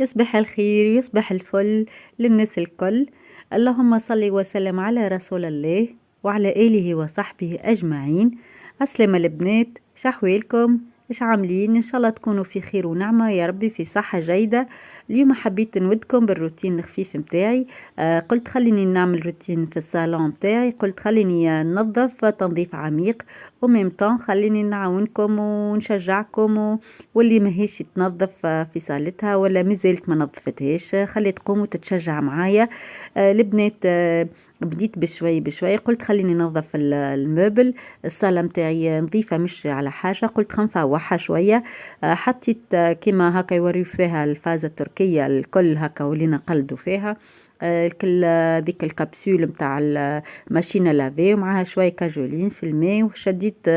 يصبح الخير يصبح الفل للناس الكل. اللهم صل وسلم على رسول الله وعلى آله وصحبه أجمعين. عسلامة البنات، شحوالكم؟ إيش عاملين؟ إن شاء الله تكونوا في خير ونعمة يا ربي، في صحة جيدة. اليوم حبيت نودكم بالروتين الخفيف متاعي. قلت خليني نعمل روتين في الصالون متاعي، قلت خليني ننظف تنظيف عميق وميم طون خليني نعاونكم ونشجعكم. واللي ماهيش تنظف في صالتها ولا مازالت ما نظفتهاش، خلي تقوم وتتشجع معايا. البنات بديت بشوي بشوي، قلت خليني نظف الموبل. الصالة متاعي نظيفة مش على حاجة، قلت خنفوحها شوية. حطيت كيما هكا يوريو فيها الفازة التركية الكل هكا ولينا قلدوا فيها. الكل ذيك الكبسول متاع الماشينة لافي ومعها شوية كاجولين في الماء، وشديت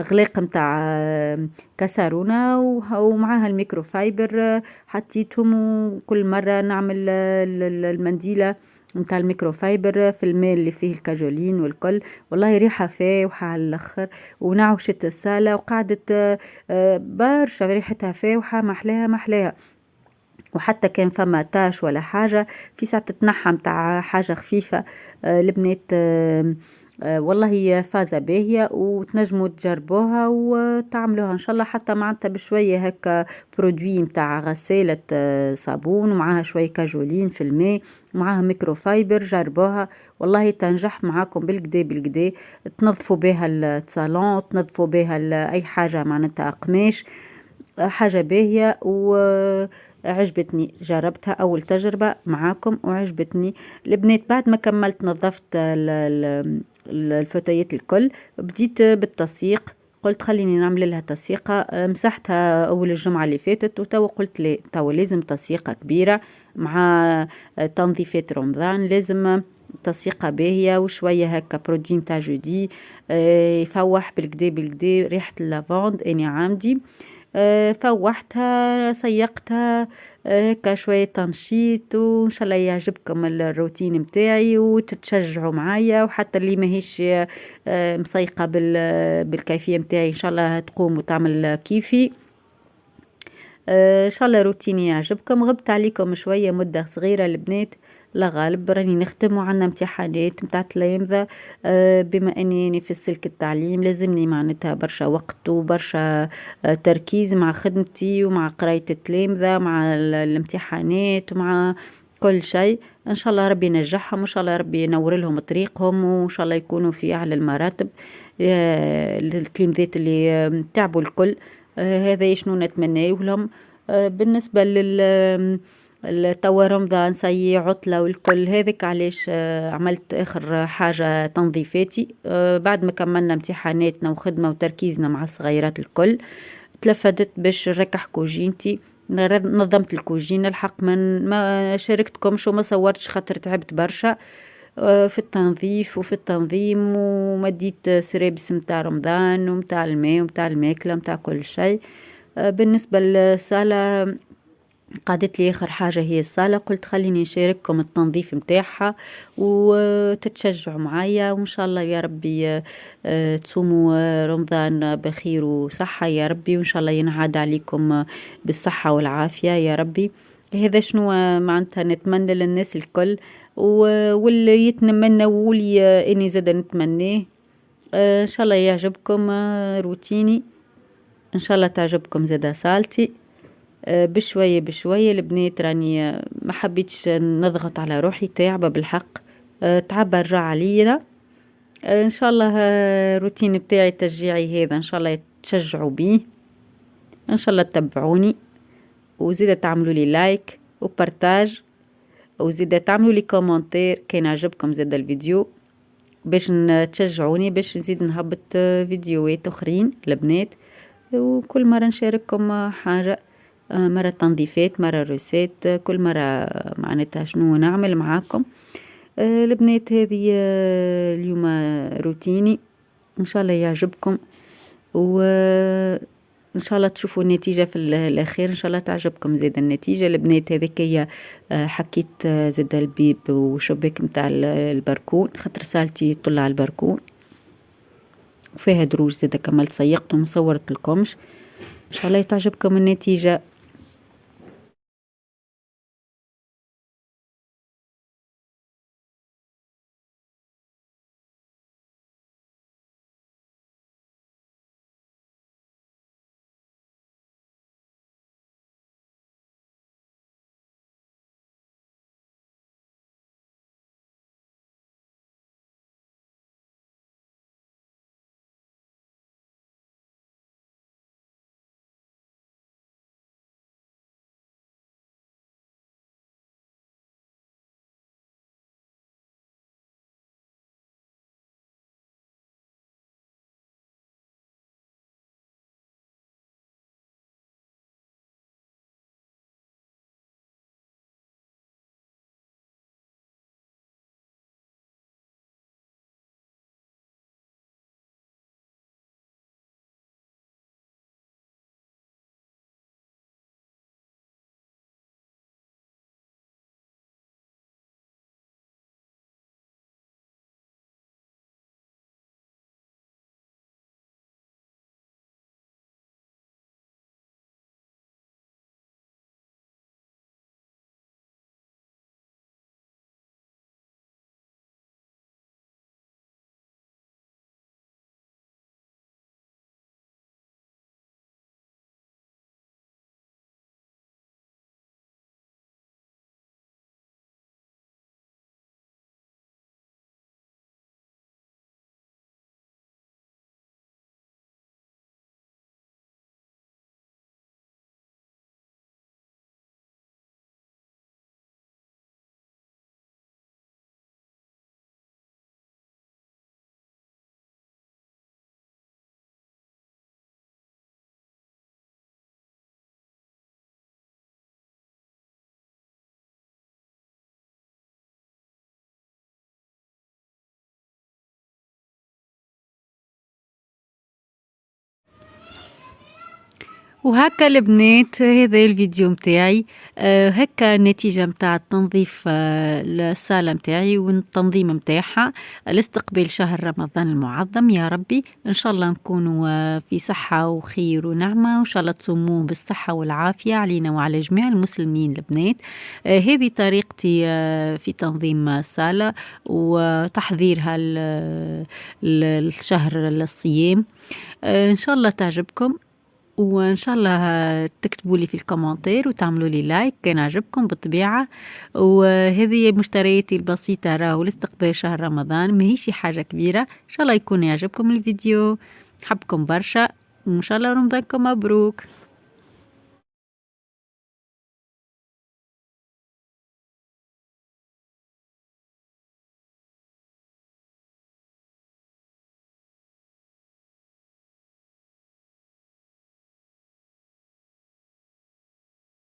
غلاق متاع كسرونة ومعها الميكروفايبر حطيتهم. وكل مرة نعمل المنديلة متاع الميكروفايبر في الماء اللي فيه الكاجولين والكل. والله ريحة فاوحة على الاخر، ونعوشت الصالة وقعدت برشا ريحتها فاوحة، محلاها محلاها. وحتى كان فما تاش ولا حاجة في ساعة تتنحى متاع حاجة خفيفة. البنات والله هي فازة باهية وتنجموا تجربوها وتعملوها ان شاء الله، حتى معناتها بشوية هكا برودوي متاع غسالة صابون ومعها شوية كاجولين في الماء ومعها ميكروفايبر، جربوها والله تنجح معاكم بالكدا بالكدا. تنظفوا بها الصالون، تنظفوا بها اي حاجة معناتها قماش، حاجة باهية وعجبتني. جربتها أول تجربة معاكم وعجبتني. البنات بعد ما كملت نظفت الفتيات الكل، بديت بالتسييق. قلت خليني نعمل لها تسييقة، مسحتها أول الجمعة اللي فاتت وتوا قلت لي توا لازم تسييقة كبيرة مع تنظيفات رمضان، لازم تسيقة باهية وشوية هكا برودوي متاع جودي يفوح بالكدا بالكدا ريحة اللافاند اني عامدي. فوحتها سيقتها هكا شوية تنشيط، وإن شاء الله يعجبكم الروتين متاعي وتتشجعوا معايا. وحتى اللي ماهيش مسيقة بالكيفية متاعي إن شاء الله تقوم وتعمل كيفي. ان شاء الله روتيني يعجبكم. غبت عليكم شوية مدة صغيرة البنات، لا غالب راني نخدم وعندنا امتحانات متاع تلامذة. بما اني في السلك التعليم لازمني معناتها برشا وقت وبرشا تركيز مع خدمتي ومع قراية التلامذة مع الامتحانات ومع كل شيء. ان شاء الله ربي ينجحهم وان شاء الله ربي ينور لهم طريقهم وان شاء الله يكونوا في اعلى المراتب. التلامذات اللي تعبوا الكل، هذا شنو نتمنى لهم. بالنسبة توا رمضان سي عطلة والكل هذاك علاش عملت آخر حاجة تنظيفاتي. بعد ما كملنا امتحاناتنا وخدمة وتركيزنا مع الصغيرات الكل، تلفدت باش نركح كوجينتي. نظمت الكوجينة الحق ما شاركتكمش وما صورتش خاطر تعبت برشا في التنظيف وفي التنظيم، ومديت سرابس متاع رمضان ومتاع الماء ومتاع الماكلة ومتاع كل شيء. بالنسبة للصالة قعدت لي آخر حاجة هي الصالة، قلت خليني نشارككم التنظيف متاعها وتتشجعوا معايا وإن شاء الله يا ربي تصوموا رمضان بخير وصحة يا ربي، وإن شاء الله ينعاد عليكم بالصحة والعافية يا ربي. هذا شنو معناتها نتمنى للناس الكل واللي يتمنى واللي اني زادا نتمناه. ان شاء الله يعجبكم روتيني، ان شاء الله تعجبكم زادا صالتي. بشوية بشوية البنات راني ما حبيتش نضغط على روحي، تعبة بالحق. تعب رجع علينا. ان شاء الله روتين بتاعي التشجيعي هذا ان شاء الله تشجعوا بيه، ان شاء الله تتبعوني وزيدا تعملوا لي لايك وبارتاج، وزيدا تعملوا لي كومنتير كان عجبكم زيدا الفيديو باش تشجعوني باش نزيد نهبط فيديوهات اخرين البنات. وكل مرة نشارككم حاجة، مرة تنظيفات مرة روسات، كل مرة معناتها شنو نعمل معاكم. البنات هذه اليوم روتيني، ان شاء الله يعجبكم وان شاء الله تشوفوا النتيجة في الاخير، ان شاء الله تعجبكم زيد النتيجة. البنات هذيك هي حكيت زيد البيب وشباك متاع البركون خاطر سالتي طلع البركون وفيها دروج زيدا كملت صيقتهم وصورت لكمش. ان شاء الله تعجبكم النتيجة. وهكا البنات هذا الفيديو متاعي هكا النتيجة متاع التنظيف الصالة متاعي والتنظيم متاعها لاستقبال شهر رمضان المعظم. يا ربي إن شاء الله نكونوا في صحة وخير ونعمة، وإن شاء الله تصوموه بالصحة والعافية علينا وعلى جميع المسلمين البنات. هذه طريقتي في تنظيم الصالة وتحضيرها الشهر الصيام. إن شاء الله تعجبكم، وإن شاء الله تكتبوا لي في الكومنتير وتعملوا لي لايك كان عجبكم بالطبيعة. وهذه مشترياتي البسيطة راهو لاستقبال شهر رمضان، ماهيش حاجة كبيرة. إن شاء الله يكون يعجبكم الفيديو، حبكم برشا، وإن شاء الله رمضانكم مبروك.